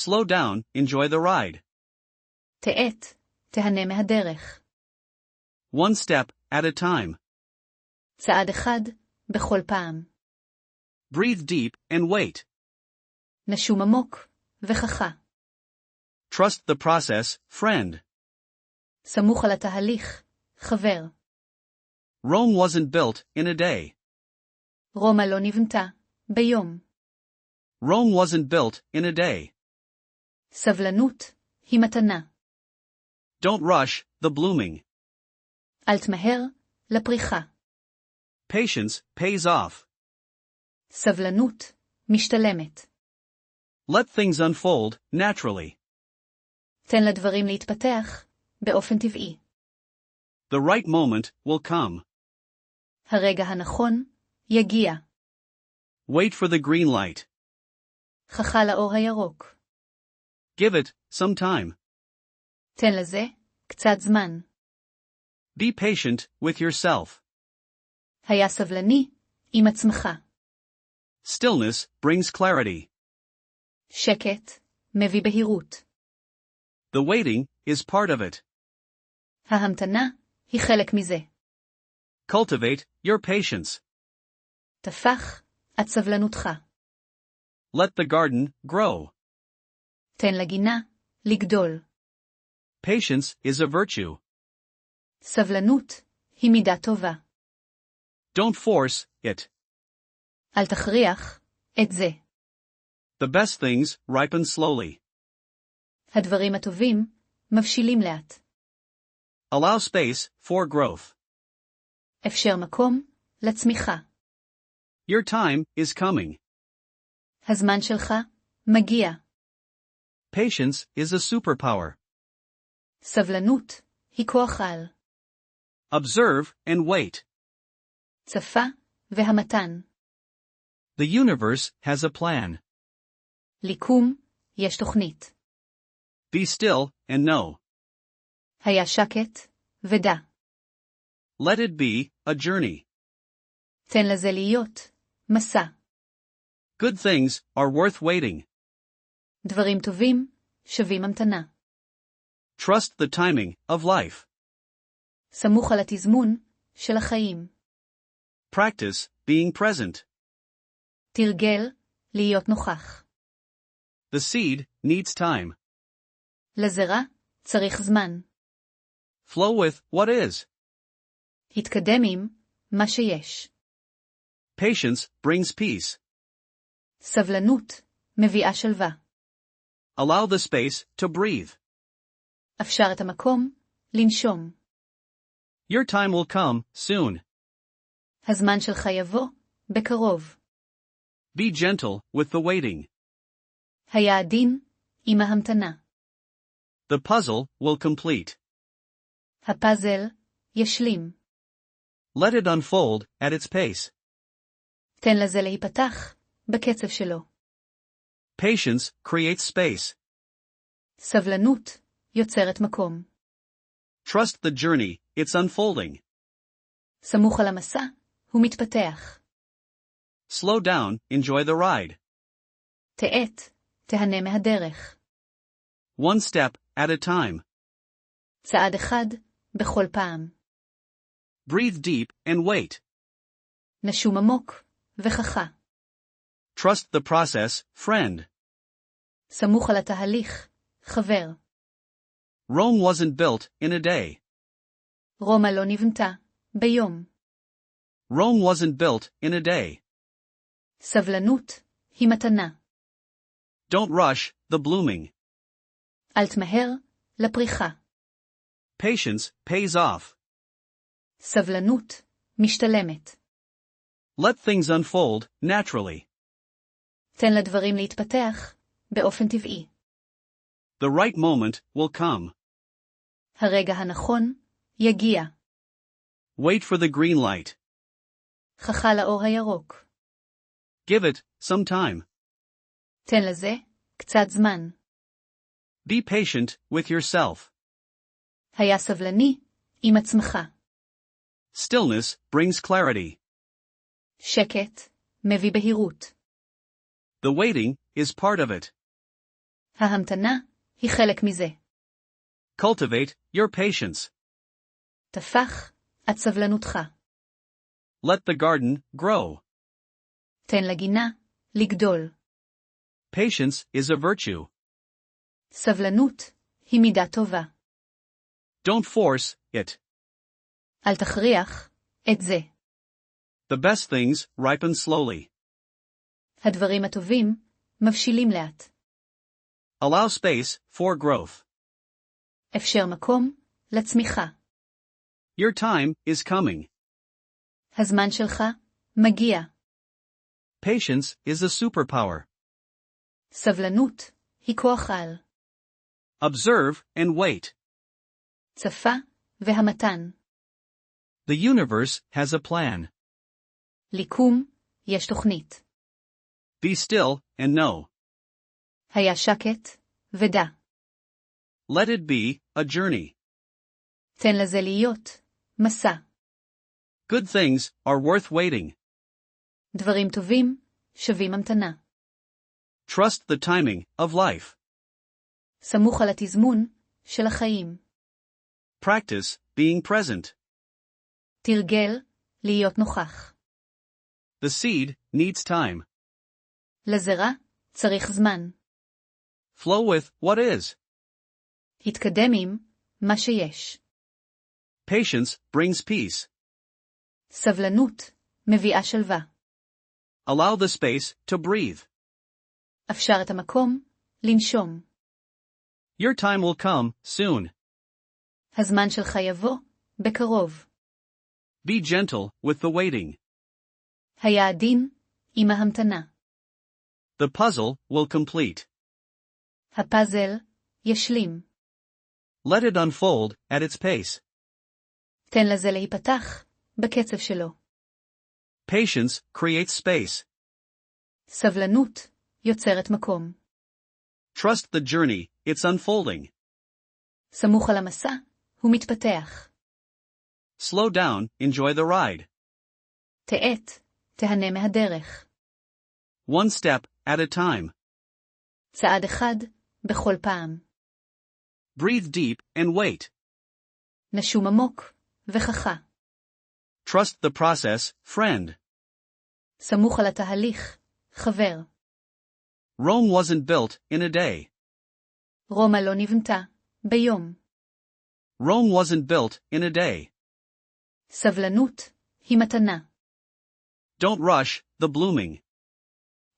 slow down, enjoy the ride. תהנה מהדרך. One step at a time. צעד אחד בכל פעם. Breathe deep and wait. נשום עמוק, וחכה. Trust the process, friend. סמוך על התהליך, חבר. Rome wasn't built in a day. רומא לא נבנתה, ביום. Rome wasn't built in a day. סבלנות היא מתנה. Don't rush the blooming. אל תמהר לפריחה. Patience pays off. סבלנות משתלמת. Let things unfold naturally. תן לדברים להתפתח באופן טבעי. The right moment will come. הרגע הנכון יגיע. Wait for the green light. חכה לאור הירוק. Give it some time. תן לזה קצת זמן. Be patient with yourself. היה סבלני עם עצמך. Stillness brings clarity. שקט מביא בהירות. The waiting is part of it. ההמתנה היא חלק מזה. Cultivate your patience. תפח את סבלנותך. Let the garden grow. תן לגינה לגדול. Patience is a virtue. סבלנות היא מידה טובה. Don't force it. אל תכריח את זה. The best things ripen slowly. הדברים הטובים מבשילים לאט. Allow space for growth. אפשר מקום לצמיחה. Your time is coming. הזמן שלך מגיע. Patience is a superpower. סבלנות היא כוח על. Observe and wait. צפה והמתן. The universe has a plan. ליקום יש תוכנית. Be still and know. היה שקט ודע. Let it be a journey. תן לזה להיות מסע. Good things are worth waiting. דברים טובים שווים המתנה. Trust the timing of life. סמוך על התזמון של החיים. Practice being present. תרגל להיות נוכח. The seed needs time. לזרע צריך זמן. Flow with what is. התקדם עם מה שיש. Patience brings peace. סבלנות מביאה שלווה. Allow the space to breathe. אפשר את המקום לנשום. Your time will come soon. הזמן שלך יבוא בקרוב. Be gentle with the waiting. היה עדין עם ההמתנה. The puzzle will complete. הפאזל ישלים. Let it unfold at its pace. תן לזה להיפתח בקצב שלו. Patience creates space. סבלנות יוצרת מקום. Trust the journey, it's unfolding. סמוך על המסע, הוא מתפתח. Slow down, enjoy the ride. תהנה מהדרך. One step at a time. צעד אחד בכל פעם. Breathe deep and wait. נשום עמוק, וחכה. Trust the process, friend. סמוך על התהליך, חבר. Rome wasn't built in a day. רומא לא נבנתה, ביום. Rome wasn't built in a day. סבלנות היא מתנה. Don't rush the blooming. אל תמהר לפריחה. Patience pays off. סבלנות משתלמת. Let things unfold naturally. תן לדברים להתפתח באופן טבעי. The right moment will come. הרגע הנכון יגיע. Wait for the green light. חכה לאור הירוק. Give it some time. תן לזה קצת זמן. Be patient with yourself. היה סבלני עם עצמך. Stillness brings clarity. שקט מביא בהירות. The waiting is part of it. ההמתנה היא חלק מזה. Cultivate your patience. תפח את סבלנותך. Let the garden grow. תן לגינה לגדול. Patience is a virtue. סבלנות היא מידה טובה. Don't force it. אל תכריח את זה. The best things ripen slowly. הדברים הטובים מבשילים לאט. Allow space for growth. אפשר מקום לצמיחה. Your time is coming. הזמן שלך מגיע. Patience is a superpower. סבלנות היא כוח על. Observe and wait. צפה והמתן. The universe has a plan. ליקום יש תוכנית. Be still and know. היה שקט ודע. Let it be a journey. תן לזה להיות מסע. Good things are worth waiting. דברים טובים שווים המתנה. Trust the timing of life. סמוך על התזמון של החיים. Practice being present. תרגל להיות נוכח. The seed needs time. לזרע צריך זמן. Flow with what is. התקדם עם מה שיש. Patience brings peace. סבלנות מביאה שלווה. Allow the space to breathe. אפשר את המקום לנשום. Your time will come soon. הזמן שלך יבוא בקרוב. Be gentle with the waiting. היה עדין עם ההמתנה. The puzzle will complete. הפאזל ישלים. Let it unfold at its pace. תן לזה להיפתח בקצב שלו. Patience creates space. סבלנות יוצרת מקום. Trust the journey, it's unfolding. סמוך על המסע, הוא מתפתח. Slow down, enjoy the ride. תהת, תהנה מהדרך. One step at a time. צעד אחד בכל פעם. Breathe deep and wait. נשום עמוק וחכה. Trust the process, friend. סמוך על התהליך, חבר. Rome wasn't built in a day. רומא לא נבנתה ביום. Rome wasn't built in a day. סבלנות היא מתנה. Don't rush the blooming.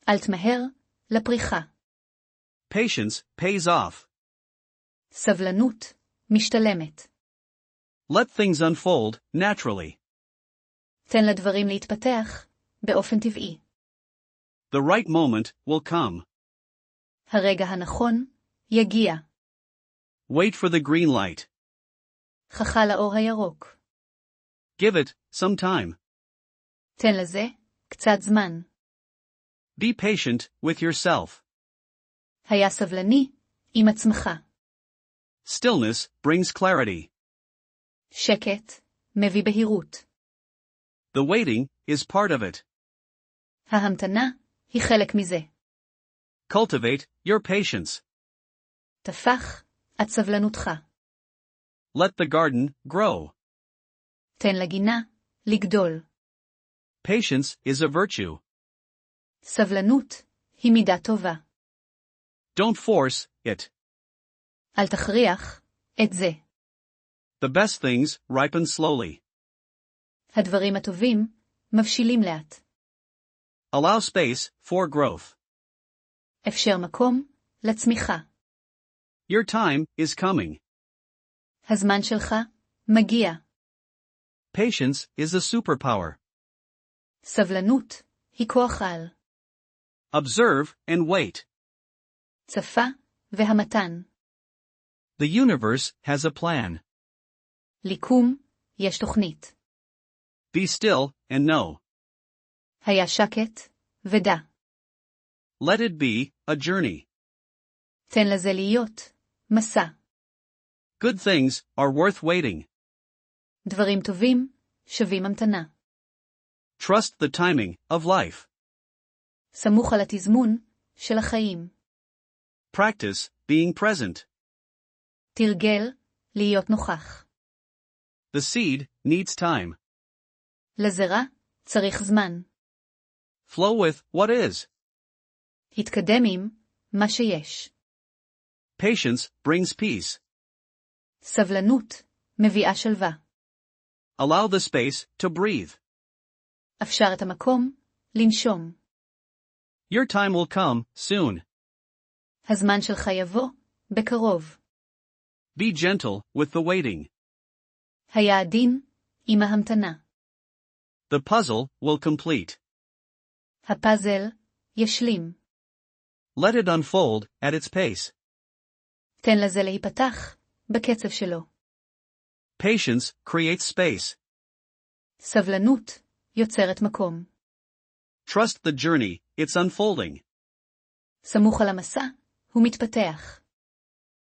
אל תמהר לפריחה. Patience pays off. סבלנות משתלמת. Let things unfold naturally. תן לדברים להתפתח באופן טבעי. The right moment will come. הרגע הנכון יגיע. Wait for the green light. חכה לאור הירוק. Give it some time. תן לזה קצת זמן. Be patient with yourself. היה סבלני עם עצמך. Stillness brings clarity. שקט מביא בהירות. The waiting is part of it. ההמתנה היא חלק מזה. Cultivate your patience. תפח את סבלנותך. Let the garden grow. תן לגינה לגדול. Patience is a virtue. סבלנות היא מידה טובה. Don't force it. אל תכריח את זה. The best things ripen slowly. הדברים הטובים מבשילים לאט. Allow space for growth. אפשר מקום לצמיחה. Your time is coming. הזמן שלך מגיע. Patience is a superpower. סבלנות היא כוח על. Observe and wait. צפה והמתן. The universe has a plan. ליקום יש תוכנית. Be still and know. היה שקט ודע. Let it be a journey. תן לזה להיות מסע. Good things are worth waiting. דברים טובים שווים המתנה. Trust the timing of life. סמוך על התזמון של החיים. Practice being present. תרגל, להיות נוכח. The seed needs time. לזרע, צריך זמן. Flow with what is. התקדם עם מה שיש. Patience brings peace. סבלנות, מביאה שלווה. Allow the space to breathe. אפשר את המקום, לנשום. Your time will come soon. הזמן שלך יבוא, בקרוב. Be gentle with the waiting. היה עדין, עם ההמתנה. The puzzle will complete. הפאזל, ישלים. Let it unfold at its pace. תן לזה להיפתח, בקצב שלו. Patience creates space. סבלנות, יוצרת מקום. Trust the journey, it's unfolding. סמוך על המסע, הוא מתפתח.